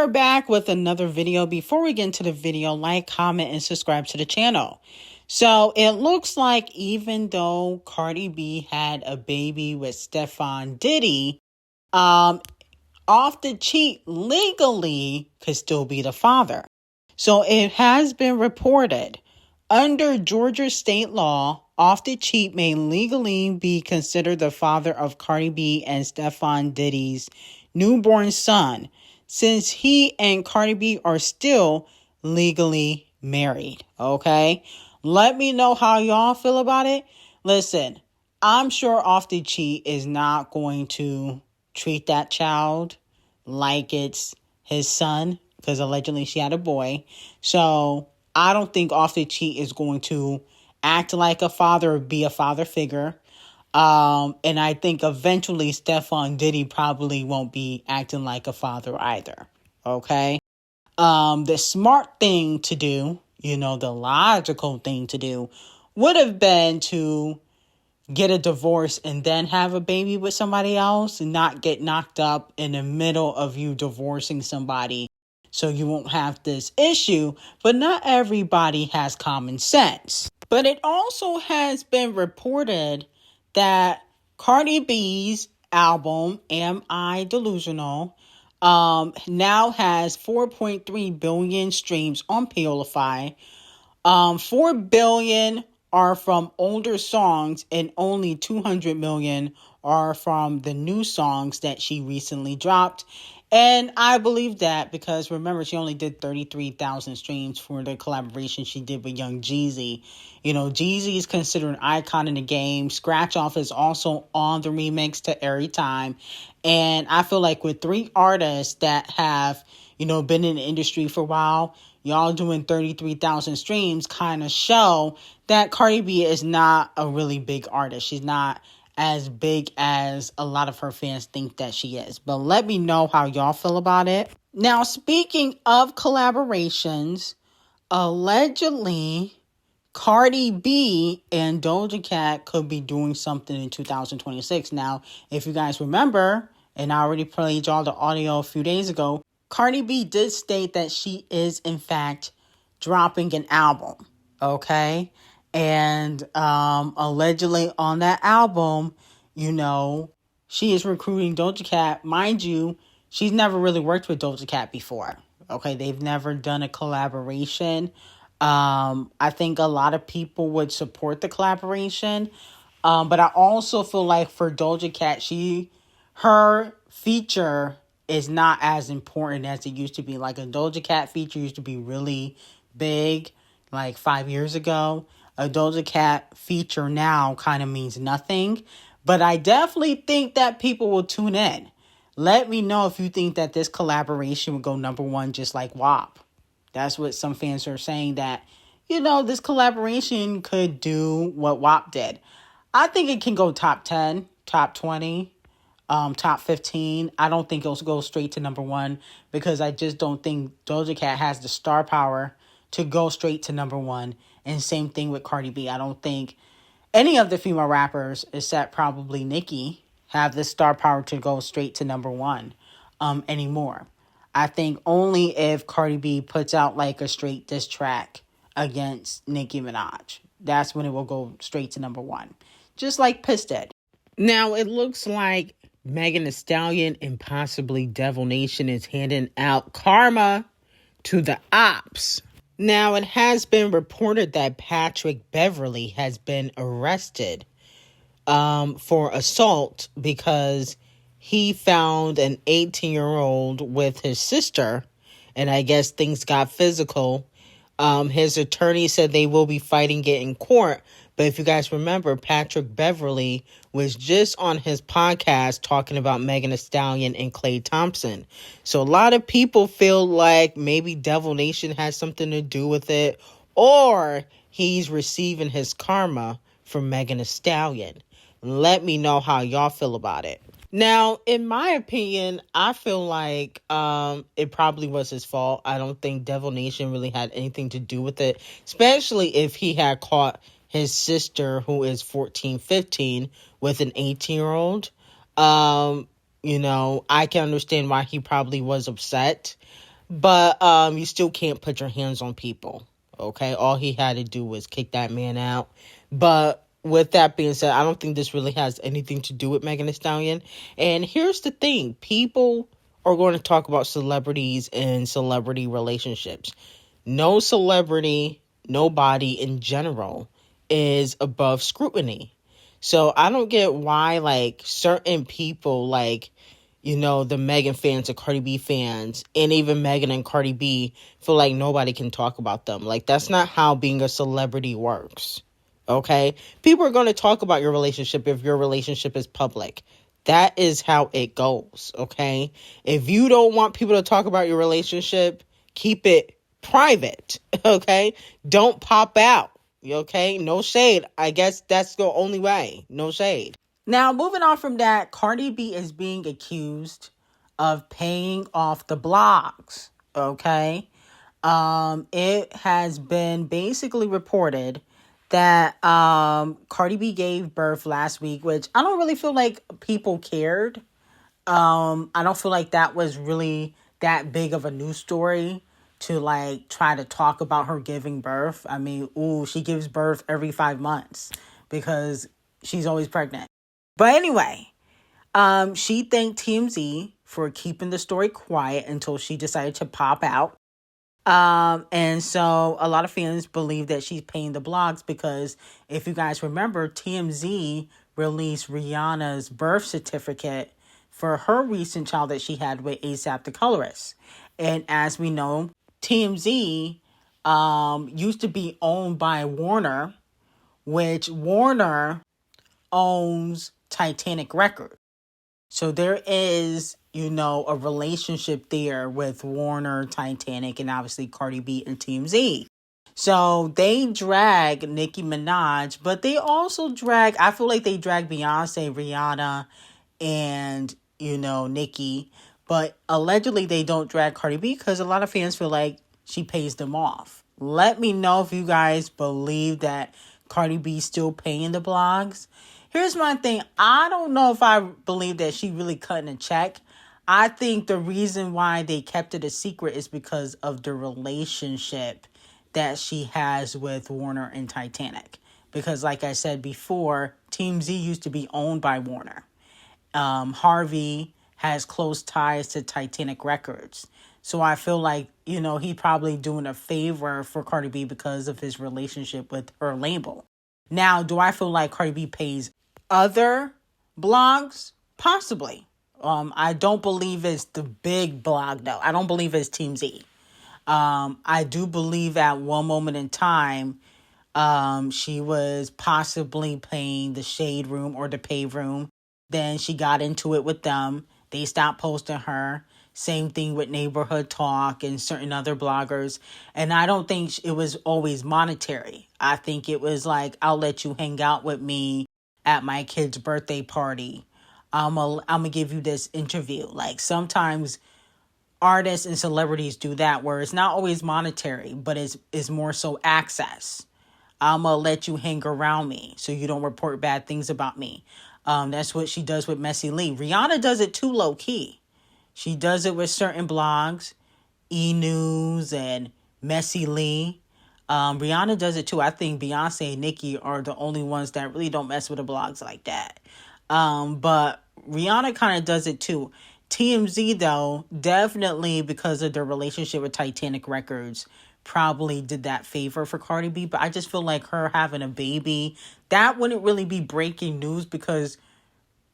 are back with another video. Before we get into the video, like, comment, and subscribe to the channel. So it looks like even though Cardi B had a baby with Stephon Diddy, Off the Cheat legally could still be the father. So it has been reported under Georgia state law, Off the Cheat may legally be considered the father of Cardi B and Stephon Diddy's newborn son, since he and Cardi B are still legally married. Okay? Let me know how y'all feel about it. Listen, I'm sure Off the Cheat is not going to treat that child like it's his son, because allegedly she had a boy. So I don't think Off the Cheat is going to act like a father or be a father figure. And I think eventually Stephon Diddy probably won't be acting like a father either. Okay? The smart thing to do, the logical thing to do would have been to get a divorce and then have a baby with somebody else and not get knocked up in the middle of you divorcing somebody, so you won't have this issue. But not everybody has common sense. But it also has been reported that Cardi B's album, Am I Delusional, now has 4.3 billion streams on Paolify. 4 billion are from older songs and only 200 million are from the new songs that she recently dropped. And I believe that because, remember, she only did 33,000 streams for the collaboration she did with Young Jeezy. Jeezy is considered an icon in the game. Scratch Off is also on the remix to Every Time. And I feel like with 3 artists that have, been in the industry for a while, y'all doing 33,000 streams kind of show that Cardi B is not a really big artist. She's not as big as a lot of her fans think that she is. But let me know how y'all feel about it. Now, speaking of collaborations, allegedly Cardi B and Doja Cat could be doing something in 2026. Now, if you guys remember, and I already played y'all the audio a few days ago, Cardi B did state that she is in fact dropping an album. Okay? And allegedly on that album, she is recruiting Doja Cat. Mind you, she's never really worked with Doja Cat before. Okay, they've never done a collaboration. I think a lot of people would support the collaboration. But I also feel like for Doja Cat, her feature is not as important as it used to be. Like a Doja Cat feature used to be really big, like 5 years ago. A Doja Cat feature now kind of means nothing. But I definitely think that people will tune in. Let me know if you think that this collaboration would go #1 just like WAP. That's what some fans are saying, that, this collaboration could do what WAP did. I think it can go top 10, top 20, top 15. I don't think it'll go straight to #1 because I just don't think Doja Cat has the star power to go straight to #1. And same thing with Cardi B. I don't think any of the female rappers, except probably Nicki, have the star power to go straight to #1 anymore. I think only if Cardi B puts out like a straight diss track against Ckiminaj. That's when it will go straight to #1. Just like Piss did. Now, it looks like Megan Thee Stallion and possibly Devil Nation is handing out karma to the ops. Now, it has been reported that Patrick Beverly has been arrested for assault because he found an 18-year-old with his sister, and I guess things got physical. His attorney said they will be fighting it in court. But if you guys remember, Patrick Beverly was just on his podcast talking about Megan Thee Stallion and Klay Thompson. So a lot of people feel like maybe Devil Nation has something to do with it, or he's receiving his karma from Megan Thee Stallion. Let me know how y'all feel about it. Now, in my opinion, I feel like it probably was his fault. I don't think Devil Nation really had anything to do with it, especially if he had caught his sister, who is 14, 15, with an 18-year-old. I can understand why he probably was upset. but you still can't put your hands on people. Okay, all he had to do was kick that man out. But with that being said, I don't think this really has anything to do with Megan Thee Stallion. And here's the thing. People are going to talk about celebrities and celebrity relationships. No celebrity, nobody in general is above scrutiny. So I don't get why, like, certain people, like, you know, the Megan fans, the Cardi B fans, and even Megan and Cardi B feel like nobody can talk about them. Like, that's not how being a celebrity works. Okay? People are going to talk about your relationship if your relationship is public. That is how it goes. Okay? If you don't want people to talk about your relationship, keep it private. Okay? Don't pop out. Okay? No shade. I guess that's the only way. No shade. Now, moving on from that, Cardi B is being accused of paying off the blogs, okay? It has been basically reported that Cardi B gave birth last week, which I don't really feel like people cared. I don't feel like that was really that big of a news story to, like, try to talk about her giving birth. I mean, she gives birth every 5 months because she's always pregnant. But anyway, she thanked TMZ for keeping the story quiet until she decided to pop out. And so a lot of fans believe that she's paying the blogs because if you guys remember, TMZ released Rihanna's birth certificate for her recent child that she had with A$AP G0ES. And as we know, TMZ used to be owned by Warner, which Warner owns Titanic Records. So there is, you know, a relationship there with Warner, Titanic, and obviously Cardi B and TMZ. So they drag Ckiminaj, but they also drag, I feel like they drag Beyonce, Rihanna, and, you know, Nicki. But allegedly they don't drag Cardi B because a lot of fans feel like she pays them off. Let me know if you guys believe that Cardi B still paying the blogs. Here's my thing. I don't know if I believe that she really cutting a check. I think the reason why they kept it a secret is because of the relationship that she has with Warner and Titanic. Because like I said before, TMZ used to be owned by Warner. Harvey has close ties to Titanic Records. So I feel like, you know, he probably doing a favor for Cardi B because of his relationship with her label. Now, do I feel like Cardi B pays other blogs? Possibly. I don't believe it's the big blog, though. I don't believe it's TMZ. I do believe at one moment in time, she was possibly paying the Shade Room or the Pave Room. Then she got into it with them. They stopped posting her. Same thing with Neighborhood Talk and certain other bloggers. And I don't think it was always monetary. I think it was like, I'll let you hang out with me at my kid's birthday party. I'm gonna give you this interview. Like sometimes artists and celebrities do that where it's not always monetary, but it's more so access. I'm gonna let you hang around me so you don't report bad things about me. That's what she does with Messy Lee. Rihanna does it too low key. She does it with certain blogs, E! News and Messy Lee. Rihanna does it too. I think Beyonce and Nicki are the only ones that really don't mess with the blogs like that. But Rihanna kind of does it too. TMZ, though, definitely because of their relationship with Titanic Records, probably did that favor for Cardi B. But I just feel like her having a baby, that wouldn't really be breaking news because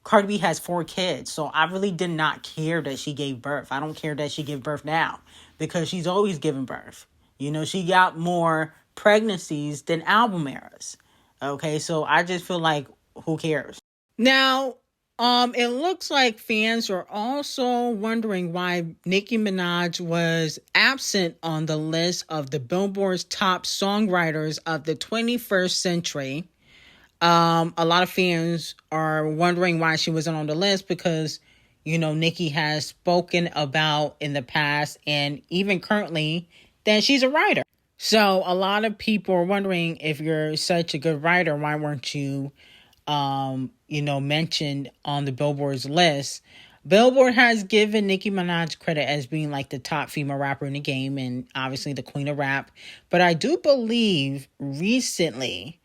Cardi B has 4 kids. So I really did not care that she gave birth. I don't care that she gave birth now because she's always giving birth. You know, she got more pregnancies than album eras. Okay, so I just feel like, who cares? Now, it looks like fans are also wondering why Nicki Minaj was absent on the list of the Billboard's top songwriters of the 21st century. A lot of fans are wondering why she wasn't on the list because, you know, Nicki has spoken about in the past and even currently that she's a writer. So a lot of people are wondering, if you're such a good writer, why weren't you, mentioned on the Billboard's list? Billboard has given Nicki Minaj credit as being like the top female rapper in the game and obviously the queen of rap. But I do believe recently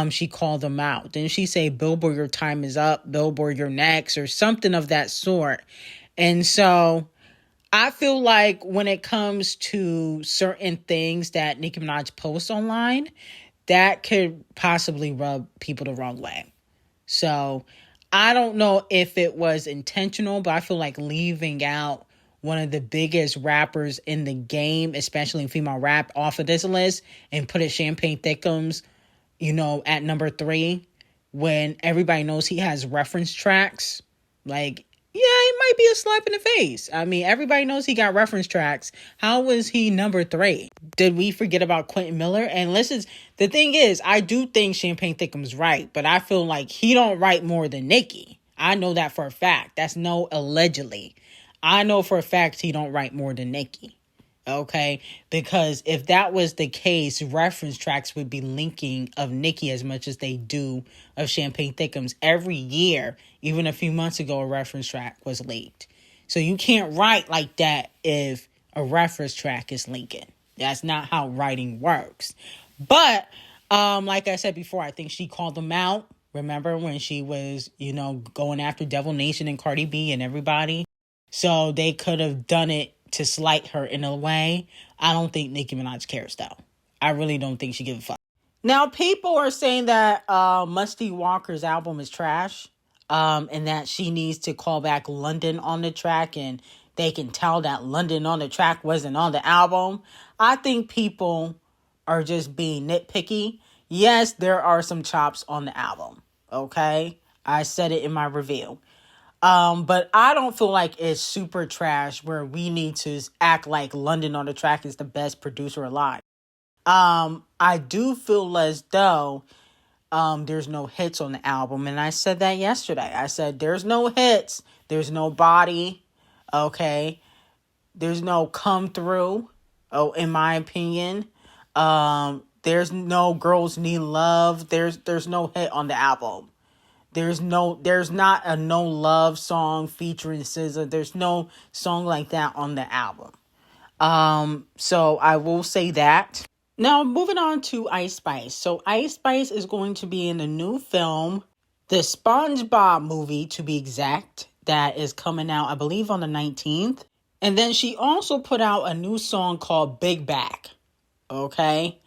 she called them out. Didn't she say, Billboard, your time is up, Billboard, you're next, or something of that sort? And so I feel like when it comes to certain things that Nicki Minaj posts online, that could possibly rub people the wrong way. So I don't know if it was intentional, but I feel like leaving out one of the biggest rappers in the game, especially in female rap, off of this list and put it Champagne Thickums, at number 3, when everybody knows he has reference tracks. Like, yeah, it might be a slap in the face. I mean, everybody knows he got reference tracks. How was he number 3? Did we forget about Quentin Miller? And listen, the thing is, I do think Champagne Thickums right, but I feel like he don't write more than Nicki. I know that for a fact. That's no allegedly. I know for a fact he don't write more than Nicki. Okay, because if that was the case, reference tracks would be linking of Nicki as much as they do of Champagne Thickums. Every year, even a few months ago, a reference track was leaked. So you can't write like that if a reference track is linking. That's not how writing works. But like I said before, I think she called them out. Remember when she was, going after Devil Nation and Cardi B and everybody? So they could have done it to slight her in a way. I don't think Nicki Minaj cares, though. I really don't think she gives a fuck. Now, people are saying that Musty Walker's album is trash, and that she needs to call back London on the track, and they can tell that London on the track wasn't on the album. I think people are just being nitpicky. Yes, there are some chops on the album, okay? I said it in my review. But I don't feel like it's super trash where we need to act like London on the track is the best producer alive. I do feel as though there's no hits on the album, and I said that yesterday. I said there's no hits, there's no body, okay? There's no come through, in my opinion. There's no Girls Need Love. There's no hit on the album. There's not a No Love song featuring SZA. There's no song like that on the album. So I will say that. Now, moving on to Ice Spice. So Ice Spice is going to be in the new film, the SpongeBob movie, to be exact, that is coming out, I believe, on the 19th. And then she also put out a new song called Big Back, okay?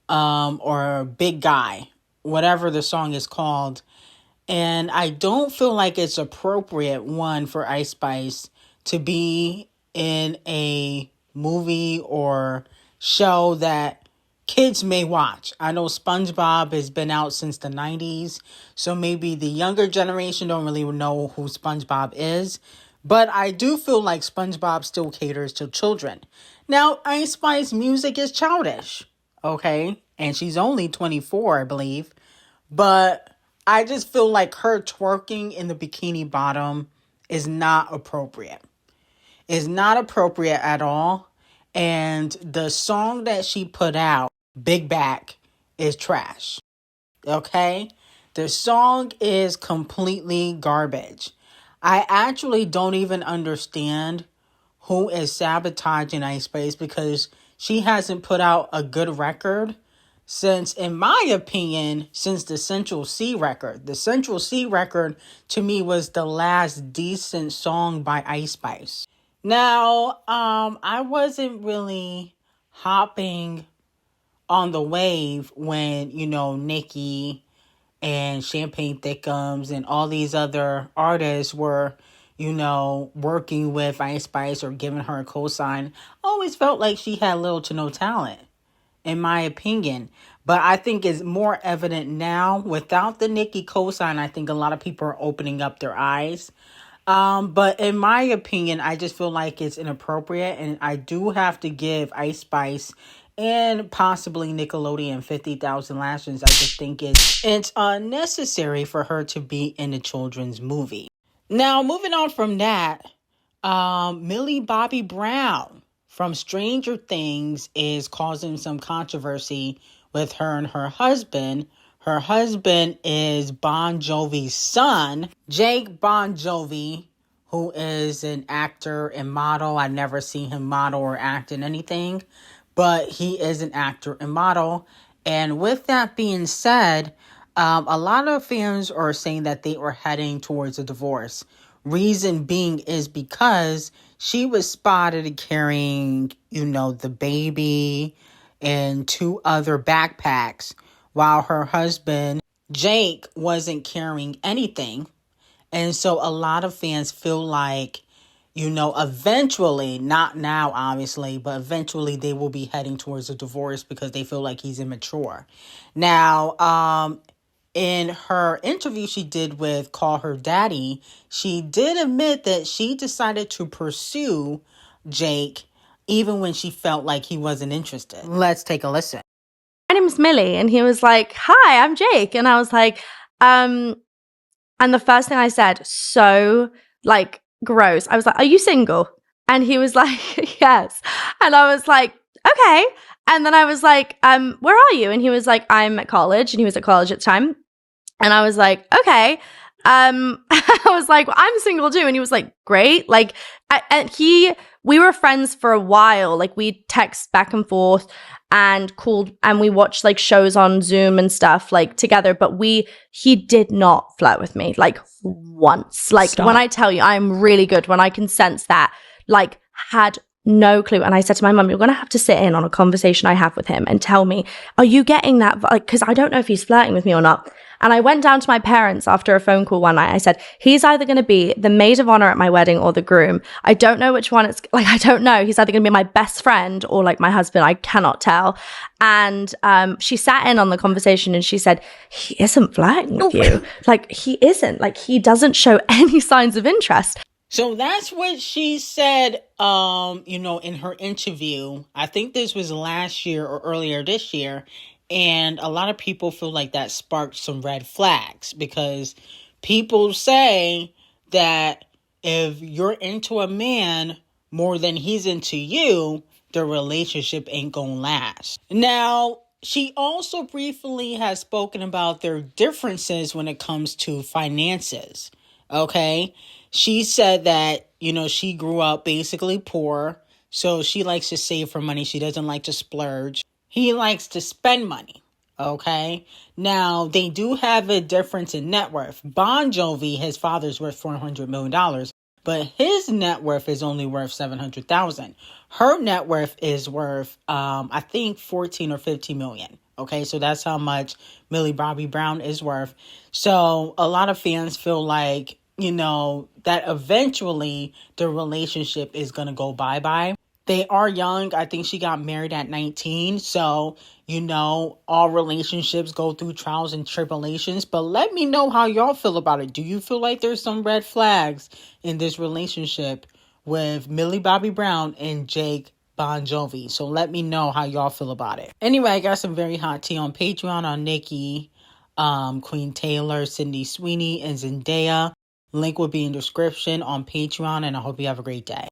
Or Big Guy, whatever the song is called. And I don't feel like it's appropriate, one, for Ice Spice to be in a movie or show that kids may watch. I know SpongeBob has been out since the 90s, so maybe the younger generation don't really know who SpongeBob is. But I do feel like SpongeBob still caters to children. Now, Ice Spice music is childish, okay? And she's only 24, I believe. But I just feel like her twerking in the bikini bottom is not appropriate. It's not appropriate at all. And the song that she put out, Big Back, is trash. Okay? The song is completely garbage. I actually don't even understand who is sabotaging Ice Spice, because she hasn't put out a good record since, in my opinion, since the Central C record. The Central C record, to me, was the last decent song by Ice Spice. Now, I wasn't really hopping on the wave when, Nicki and Champagne Thickums and all these other artists were, working with Ice Spice or giving her a cosign. I always felt like she had little to no talent, in my opinion. But I think it's more evident now. Without the Nicki cosign, I think a lot of people are opening up their eyes. But in my opinion, I just feel like it's inappropriate. And I do have to give Ice Spice and possibly Nickelodeon 50,000 lashes. I just think it's unnecessary for her to be in a children's movie. Now, moving on from that, Millie Bobby Brown from Stranger Things is causing some controversy with her and her husband. Her husband is Bon Jovi's son, Jake Bon Jovi, who is an actor and model. I never seen him model or act in anything, but he is an actor and model. And with that being said, a lot of fans are saying that they were heading towards a divorce. Reason being is because she was spotted carrying, the baby and 2 other backpacks, while her husband, Jake, wasn't carrying anything. And so a lot of fans feel like, eventually, not now, obviously, but eventually they will be heading towards a divorce because they feel like he's immature. Now, in her interview she did with Call Her Daddy, she did admit that she decided to pursue Jake even when she felt like he wasn't interested. Let's take a listen. My name's Millië. And he was like, hi, I'm Jake. And I was like, and the first thing I said, so like gross. I was like, are you single? And he was like, yes. And I was like, okay. And then I was like, where are you? And he was like, I'm at college. And he was at college at the time. And I was like, okay. I was like, well, I'm single too. And he was like, great. Like, we were friends for a while. Like, we text back and forth and called, and we watched like shows on Zoom and stuff like together. But he did not flirt with me like once. Like, Stop. When I tell you, I'm really good when I can sense that, like, had no clue. And I said to my mum, you're going to have to sit in on a conversation I have with him and tell me, are you getting that? Like, because I don't know if he's flirting with me or not. And I went down to my parents after a phone call one night. I said, he's either going to be the maid of honor at my wedding or the groom. I don't know which one it's like. I don't know. He's either going to be my best friend or like my husband. I cannot tell. And she sat in on the conversation and she said, he isn't flirting with you. Like, he isn't. Like, he doesn't show any signs of interest. So that's what she said, in her interview. I think this was last year or earlier this year. And a lot of people feel like that sparked some red flags because people say that if you're into a man more than he's into you, the relationship ain't gonna last. Now, she also briefly has spoken about their differences when it comes to finances. Okay? She said that, she grew up basically poor, so she likes to save for money. She doesn't like to splurge. He likes to spend money, okay? Now, they do have a difference in net worth. Bon Jovi, his father's worth $400 million, but his net worth is only worth $700,000. Her net worth is worth, I think, 14 or 15 million. Okay, so that's how much Millie Bobby Brown is worth. So a lot of fans feel like, that eventually the relationship is going to go bye-bye. They are young. I think she got married at 19. So, all relationships go through trials and tribulations. But let me know how y'all feel about it. Do you feel like there's some red flags in this relationship with Millie Bobby Brown and Jake Bon Jovi? So let me know how y'all feel about it. Anyway, I got some very hot tea on Patreon on Nicki, Queen Taylor, Sydney Sweeney, and Zendaya. Link will be in the description on Patreon. And I hope you have a great day.